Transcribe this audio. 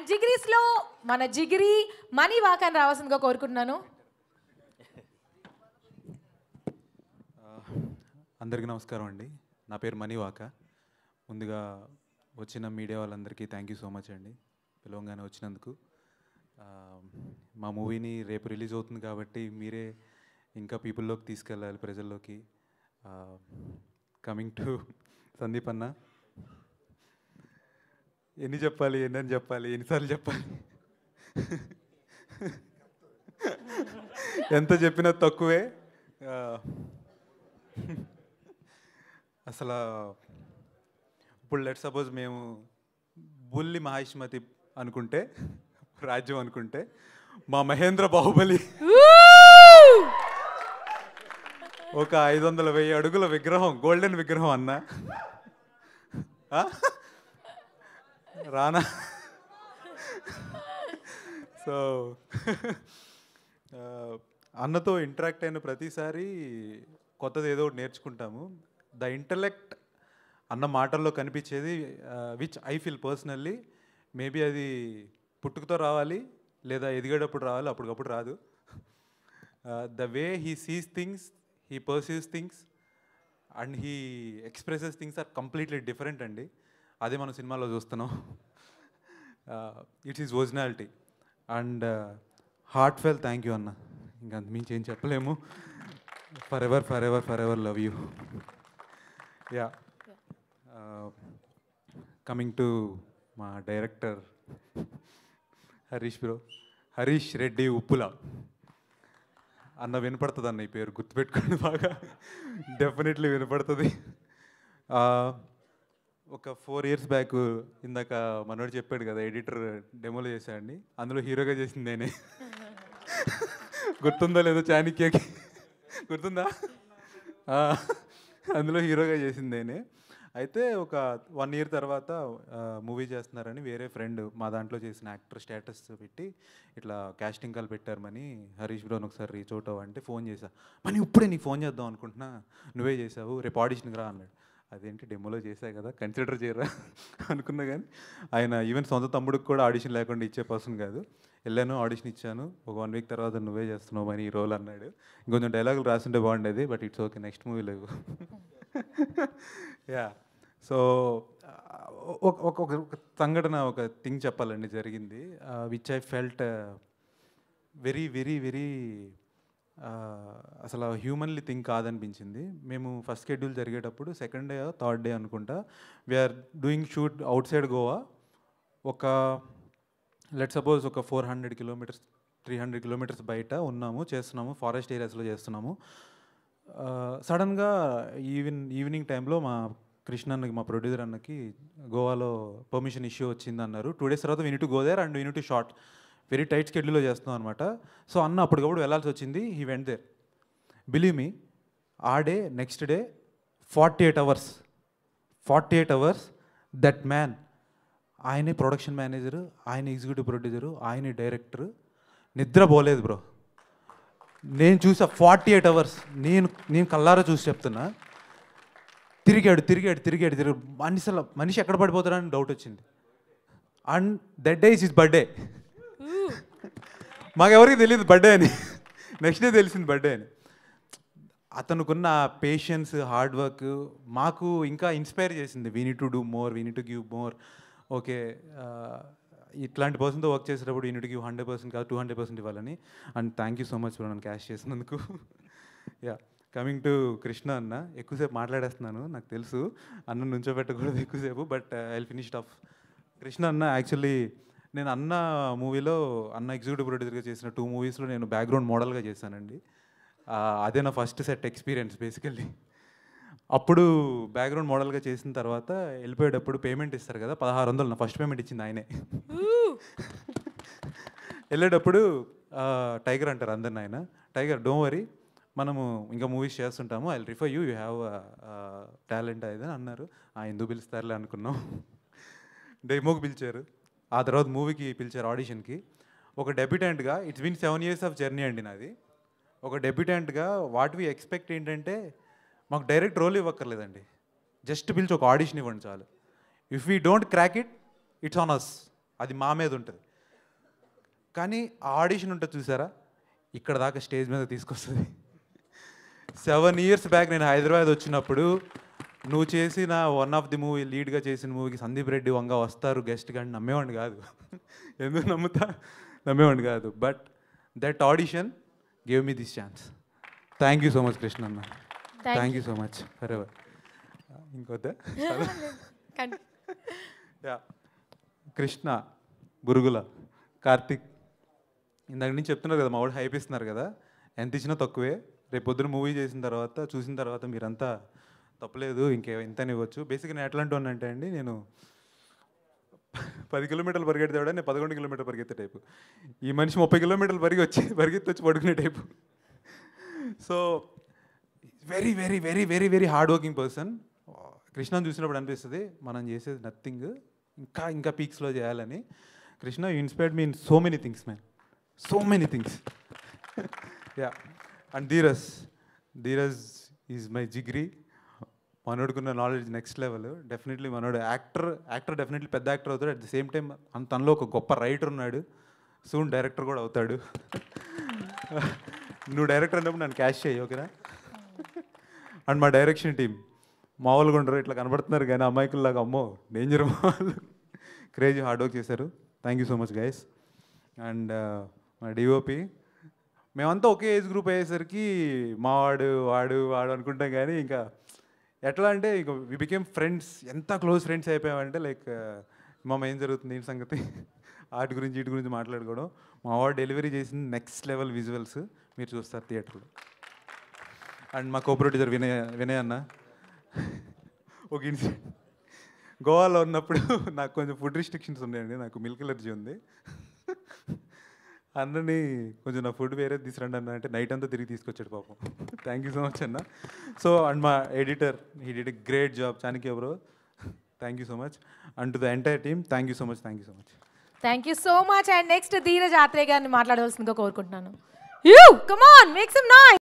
జిగిరీస్లో మన జిగిరి మనీ వాకాన్ని రావాల్సిందిగా కోరుకుంటున్నాను. అందరికీ నమస్కారం అండి. నా పేరు మనీ వాకా. ముందుగా వచ్చిన మీడియా వాళ్ళందరికీ థ్యాంక్ యూ సో మచ్ అండి, పిలవంగానే వచ్చినందుకు. మా మూవీని రేపు రిలీజ్ అవుతుంది కాబట్టి మీరే ఇంకా పీపుల్లోకి తీసుకెళ్ళాలి, ప్రజల్లోకి. కమింగ్ టు సందీప్ అన్న, ఎన్ని చెప్పాలి, ఎన్నని చెప్పాలి, ఎన్నిసార్లు చెప్పాలి? ఎంత చెప్పినా తక్కువే. అసలు ఇప్పుడు లెట్ సపోజ్ మేము బుల్లి మహాష్మతి అనుకుంటే, రాజ్యం అనుకుంటే, మా మహేంద్ర బాహుబలి ఒక 500,000 అడుగుల విగ్రహం, గోల్డెన్ విగ్రహం అన్న. రానా? సో అన్నతో ఇంటరాక్ట్ అయిన ప్రతిసారి కొత్తది ఏదో ఒకటి నేర్చుకుంటాము. ద ఇంటలెక్ట్ అన్న మాటల్లో కనిపించేది, which I feel personally maybe అది పుట్టుకతో రావాలి లేదా ఎదిగేటప్పుడు రావాలి, అప్పటికప్పుడు రాదు. The way he sees things, he perceives things and he expresses things are completely different అండి. అదే మనం సినిమాలో చూస్తున్నాం. It's is originality and heartfelt thank you అన్న. ఇంకా అంతమించి ఏం చెప్పలేము. Forever forever forever love you. Yeah, coming to మా డైరెక్టర్ హరీష్ బ్రో, హరీష్ రెడ్డి ఉప్పుల అన్న. వినపడుతుంది అన్న, ఈ పేరు గుర్తుపెట్టుకోండి బాగా, డెఫినెట్లీ వినపడుతుంది. ఒక 4 years బ్యాక్ ఇందాక మనోడు చెప్పాడు కదా, ఎడిటర్ డెమోలో చేశాడండి, అందులో హీరోగా చేసింది నేనే. గుర్తుందో లేదో, చాణక్యకి గుర్తుందా? అందులో హీరోగా చేసింది నేనే. అయితే ఒక 1 year తర్వాత మూవీ చేస్తున్నారని వేరే ఫ్రెండ్ మా దాంట్లో చేసిన యాక్టర్ స్టేటస్ పెట్టి ఇట్లా కాస్టింగ్ కాల్ పెట్టారమని, హరీష్ బ్రోని ఒకసారి రీచ్ అవుట్ అవ్వంటే ఫోన్ చేశా. మనీ ఇప్పుడే నీకు ఫోన్ చేద్దాం అనుకుంటున్నా, నువ్వే చేసావు, రేపు ఆడిషన్కి రా అన్నాడు. అదేంటి డెమోలో చేశా కదా, కన్సిడర్ చేయరా అనుకున్నా. కానీ ఆయన ఈవెన్ సొంత తమ్ముడికి కూడా ఆడిషన్ లేకుండా ఇచ్చే పర్సన్ కాదు. వెళ్ళాను, ఆడిషన్ ఇచ్చాను. ఒక 1 week తర్వాత నువ్వే చేస్తున్నావు అని ఈ రోల్ అన్నాడు. ఇంకొంచెం డైలాగులు రాసింటే బాగుండేది, but it's okay, next movie లేవు. యా, సో ఒక సంఘటన, ఒక థింగ్ చెప్పాలండి జరిగింది, which I felt very very very అసలు హ్యూమన్లీ థింగ్ కాదనిపించింది. మేము ఫస్ట్ షెడ్యూల్ జరిగేటప్పుడు 2nd day 3rd day అనుకుంటా, we are doing shoot outside Goa. ఒక లెట్ సపోజ్ ఒక 400 kilometers 300 kilometers బయట ఉన్నాము, చేస్తున్నాము, ఫారెస్ట్ ఏరియాస్లో చేస్తున్నాము. సడన్గా ఈవినింగ్ టైంలో మా కృష్ణ అన్నకి, మా ప్రొడ్యూసర్ అన్నకి గోవాలో పర్మిషన్ ఇష్యూ వచ్చింది అన్నారు. 2 days తర్వాత we need to go there and we need to shot. Very tight షెడ్యూల్లో చేస్తున్నాం అనమాట. సో అన్న అప్పటికప్పుడు వెళ్ళాల్సి వచ్చింది. He went there. Believe me, ఆ day next day 48 hours that man, ఆయనే ప్రొడక్షన్ మేనేజరు, ఆయన ఎగ్జిక్యూటివ్ ప్రొడ్యూసరు, ఆయన డైరెక్టర్, నిద్రపోలేదు బ్రో. నేను చూసా 48 hours, నేను కల్లారా చూసి చెప్తున్నా. తిరిగాడు. మనిషి ఎక్కడ పడిపోతాడని డౌట్ వచ్చింది. And that day is his birthday. మాకెవరికి తెలియదు బర్త్డే అని, నెక్స్ట్ డే తెలిసింది బర్త్డే అని. అతనుకున్న పేషెన్స్, హార్డ్ వర్క్ మాకు ఇంకా ఇన్స్పైర్ చేసింది. We need to do more, we need to give more. Okay, ఇట్లాంటి పర్సన్తో వర్క్ చేసేటప్పుడు యూ నీడ్ టు గివ్ 100% కాదు 200% ఇవ్వాలని. And thank you so much for నన్ను క్యాష్ చేసినందుకు. యా, కమింగ్ టు కృష్ణ అన్న. ఎక్కువసేపు మాట్లాడేస్తున్నాను, నాకు తెలుసు అన్న నుంచోబెట్టకూడదు ఎక్కువసేపు, but I will finish off. Krishna అన్న, యాక్చువల్లీ నేను అన్న మూవీలో, అన్న ఎగ్జిక్యూటివ్ ప్రొడ్యూసర్గా చేసిన 2 moviesలో నేను బ్యాక్గ్రౌండ్ మోడల్గా చేశానండి. అదే నా ఫస్ట్ సెట్ ఎక్స్పీరియన్స్ బేసికల్లీ. అప్పుడు బ్యాక్గ్రౌండ్ మోడల్గా చేసిన తర్వాత వెళ్ళిపోయేటప్పుడు పేమెంట్ ఇస్తారు కదా, 1600 నా ఫస్ట్ పేమెంట్ ఇచ్చింది ఆయనే. వెళ్ళేటప్పుడు టైగర్ అంటారు అందరిని ఆయన, టైగర్ డోంట్ వరీ, మనము ఇంకా మూవీస్ చేస్తుంటాము, I will refer you, you have talent అది అన్నారు. ఎందుకు పిలుస్తారులే అనుకున్నాం. డెమోకి పిలిచారు, ఆ తర్వాత మూవీకి పిలిచారు ఆడిషన్కి. ఒక డెబ్యూటెంట్గా, it's been 7 years of journey అండి నాది. ఒక డెబ్యూటెంట్గా వాట్ వీ ఎక్స్పెక్ట్ ఏంటంటే, మాకు డైరెక్ట్ రోల్ ఇవ్వక్కర్లేదండి, జస్ట్ పిలిచి ఒక ఆడిషన్ ఇవ్వండి చాలు. If we don't crack it, it's on us. అది మా మీద ఉంటుంది. కానీ ఆ ఆడిషన్ ఉంటుంది చూసారా, ఇక్కడ దాకా స్టేజ్ మీద తీసుకొస్తుంది. 7 years బ్యాక్ నేను హైదరాబాద్ వచ్చినప్పుడు నువ్వు చేసిన వన్ ఆఫ్ ది మూవీ లీడ్గా చేసిన మూవీకి సందీప్ రెడ్డి వంగ వస్తారు గెస్ట్గా అని నమ్మేవాడిని కాదు. ఎందుకు నమ్మేవాడిని కాదు. But that audition gave me this chance. Thank you so much Krishna అన్న. Thank you so much forever. ఇంకొద్దా యా కృష్ణ, బురుగుల, కార్తిక్ ఇందాక నుంచి చెప్తున్నారు కదా, మా వాడు హైప్ ఇస్తున్నారు కదా, ఎంత ఇచ్చినా తక్కువే. రేపు పొద్దున మూవీ చూసిన తర్వాత మీరంతా తప్పలేదు ఇంతనే ఇవ్వచ్చు. బేసిక్గా నేను ఎట్లాంటి అంటే అండి, నేను 10 kilometers పరిగెడతాడా, నేను 11 kilometers పరిగెత్తే టైపు. ఈ మనిషి 30 kilometers పరిగెత్తి వచ్చి పడుకునే type. So very very very very very hard working person. కృష్ణను చూసినప్పుడు అనిపిస్తుంది మనం చేసేది నథింగ్, ఇంకా పీక్స్లో చేయాలని. Krishna you inspired me in so many things man, so many things. Yeah. And Dheeraj is my జిగ్రీ. మనోడుకున్న నాలెడ్జ్ నెక్స్ట్ లెవెల్. డెఫినెట్లీ మనోడు యాక్టర్ డెఫినెట్లీ పెద్ద యాక్టర్ అవుతాడు. అట్ ది సేమ్ టైం తనలో ఒక గొప్ప రైటర్ ఉన్నాడు. సూన్ డైరెక్టర్ కూడా అవుతాడు. నువ్వు డైరెక్టర్ అన్నప్పుడు నన్ను క్యాష్ చేయి, ఓకేనా? అండ్ మా డైరెక్షన్ టీం మామూలుగా ఉండరు, ఇట్లా కనబడుతున్నారు కానీ అమ్మాయికుల్లాగా అమ్మో డేంజర్ వాళ్ళు. క్రేజీ హార్డ్ వర్క్ చేశారు. Thank you so much guys. And మా డిఓపి, మేమంతా ఒకే ఏజ్ గ్రూప్ అయ్యేసరికి వాడు అనుకుంటాం కానీ ఇంకా ఎట్లా అంటే ఇక వి బికేమ్ ఫ్రెండ్స్. ఎంత క్లోజ్ ఫ్రెండ్స్ అయిపోయామంటే లైక్ మామ ఏం జరుగుతుంది ఏంటి సంగతి, వీటి గురించి మాట్లాడుకోవడం. మా వాడు డెలివరీ చేసిన నెక్స్ట్ లెవెల్ విజువల్స్ మీరు చూస్తారు థియేటర్లో. అండ్ మా కో ప్రొడ్యూసర్ వినయ్ అన్న, ఒక ఇన్సిడెంట్ గోవాలో ఉన్నప్పుడు నాకు కొంచెం ఫుడ్ రిస్ట్రిక్షన్స్ ఉన్నాయండి, నాకు మిల్క్ ఎలర్జీ ఉంది. అన్నని కొంచెం నా ఫుడ్ వేరే తీసుకురండి అన్న అంటే నైట్ అంతా తిరిగి తీసుకొచ్చాడు పాపం. థ్యాంక్ యూ సో మచ్ అన్న. సో అండ్ మా editor, he did a great job, Chanakya bro. Thank you so much. And to the entire team thank you so much. Thank you so much. And next Dheeraj Atreya గారిని మాట్లాడవలసిందిగా కోరుకుంటున్నాను. Come on, make some noise.